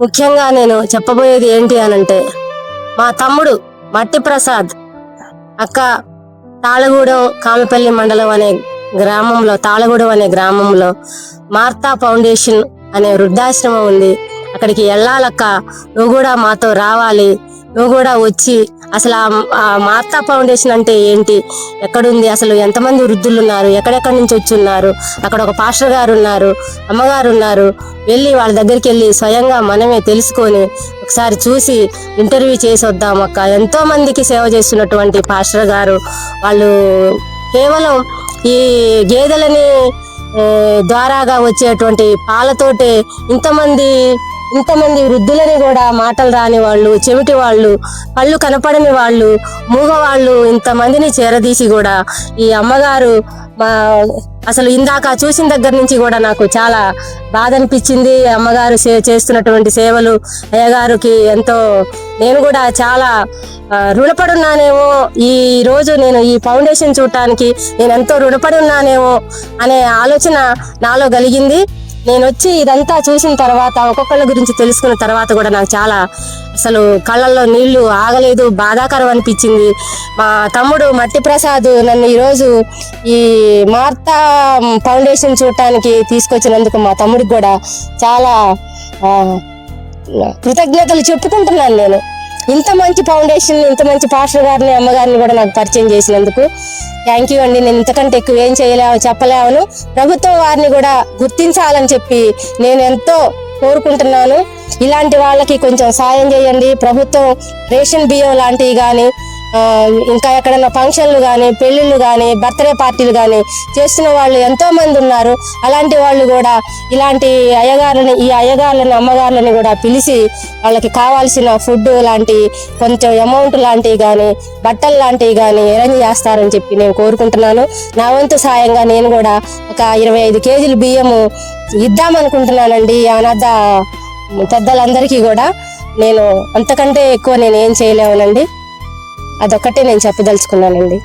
ముఖ్యంగా నేను చెప్పబోయేది ఏంటి అనంటే, మా తమ్ముడు మట్టి ప్రసాద్ అక్క తాళగూడెం కామిపల్లి మండలం అనే గ్రామంలో, తాళగూడెం అనే గ్రామంలో మార్తా ఫౌండేషన్ అనే వృద్ధాశ్రమం ఉంది. అక్కడికి వెళ్ళాలక్క, నువ్వు కూడా మాతో రావాలి, నువ్వు కూడా వచ్చి అసలు ఆ మార్తా ఫౌండేషన్ అంటే ఏంటి, ఎక్కడుంది, అసలు ఎంతమంది వృద్ధులు ఉన్నారు, ఎక్కడెక్కడి నుంచి వచ్చి ఉన్నారు, అక్కడ ఒక పాస్టర్ గారు ఉన్నారు, అమ్మగారు ఉన్నారు, వెళ్ళి వాళ్ళ దగ్గరికి వెళ్ళి స్వయంగా మనమే తెలుసుకొని ఒకసారి చూసి ఇంటర్వ్యూ చేసి వద్దాం అక్క. ఎంతో మందికి సేవ చేస్తున్నటువంటి పాస్టర్ గారు వాళ్ళు కేవలం ఈ గేదెలని ద్వారాగా వచ్చేటువంటి పాలతోటే ఇంతమంది వృద్ధులని కూడా, మాటలు రాని వాళ్ళు, చెవిటి వాళ్ళు, కళ్ళు కనపడని వాళ్ళు, మూగవాళ్ళు, ఇంతమందిని చేరదీసి కూడా ఈ అమ్మగారు అసలు ఇందాక చూసిన దగ్గర నుంచి కూడా నాకు చాలా బాధ అనిపించింది. అమ్మగారు చేస్తున్నటువంటి సేవలు అయ్యగారికి ఎంతో, నేను కూడా చాలా రుణపడి ఉన్నానేమో, ఈ రోజు నేను ఈ ఫౌండేషన్ చూడటానికి నేను ఎంతో రుణపడి ఉన్నానేమో అనే ఆలోచన నాలో కలిగింది. నేను వచ్చి ఇదంతా చూసిన తర్వాత, ఒక్కొక్కళ్ళ గురించి తెలుసుకున్న తర్వాత కూడా నాకు చాలా అసలు కళ్ళల్లో నీళ్లు ఆగలేదు, బాధాకరం అనిపించింది. మా తమ్ముడు మట్టి ప్రసాద్ నన్ను ఈరోజు ఈ మార్తా ఫౌండేషన్ చూడటానికి తీసుకొచ్చినందుకు మా తమ్ముడికి కూడా చాలా కృతజ్ఞతలు చెప్పుకుంటున్నాను. నేను ఇంత మంచి ఫౌండేషన్, ఇంత మంచి పాస్టర్ గారిని, అమ్మగారిని కూడా నాకు పరిచయం చేసినందుకు థ్యాంక్ యూ అండి. నేను ఇంతకంటే ఎక్కువ ఏం చెప్పలేను. ప్రభుత్వం వారిని కూడా గుర్తించాలని చెప్పి నేను ఎంతో కోరుకుంటున్నాను. ఇలాంటి వాళ్ళకి కొంచెం సాయం చేయండి. ప్రభుత్వం రేషన్ బియ్యం లాంటివి కానీ, ఇంకా ఎక్కడైనా ఫంక్షన్లు కానీ, పెళ్లిళ్ళు కానీ, బర్త్డే పార్టీలు కానీ చేస్తున్న వాళ్ళు ఎంతో మంది ఉన్నారు. అలాంటి వాళ్ళు కూడా ఇలాంటి ఈ అయ్యగారులను, అమ్మగారులని కూడా పిలిచి వాళ్ళకి కావాల్సిన ఫుడ్ లాంటి, కొంచెం అమౌంట్ లాంటివి కానీ, బట్టలు లాంటివి కానీ అరేంజ్ చేస్తారని చెప్పి నేను కోరుకుంటున్నాను. నా వంతు సాయంగా నేను కూడా ఒక 25 కేజీలు బియ్యము ఇద్దామనుకుంటున్నానండి అనాథ పెద్దలందరికీ కూడా. నేను అంతకంటే ఎక్కువ నేను ఏం చేయలేవునండి. అదొక్కటే నేను చెప్పదలుచుకున్నానండి.